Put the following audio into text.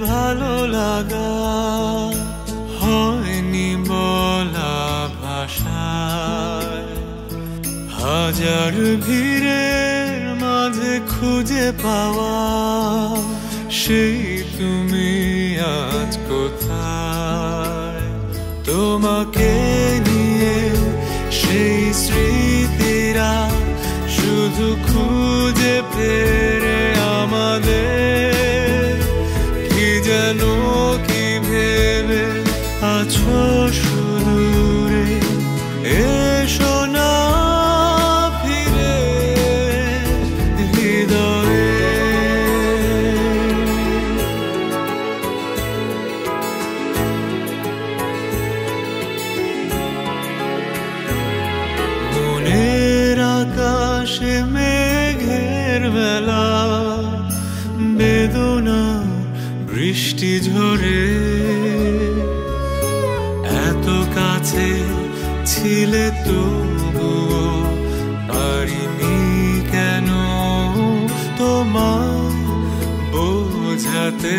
ভালো লাগা হয়নি বলা ভাষায়। হাজার ভিড়ের মাঝে খুঁজে পাওয়া সেই তুমি আজ কোথায়? তোমাকে নিয়ে সেই স্মৃতিরা শুধু খুঁজে ফেরে আমাদের। কি যেন কি ভেবে আছো সুদূরে, এসো না ফিরে হৃদয়ে। মনের আকাশে মেঘের মেলা, বেদনা বৃষ্টি ঝরে। এত কাছে ছিলে তবুও পারিনি কেন তোমায় বোঝাতে।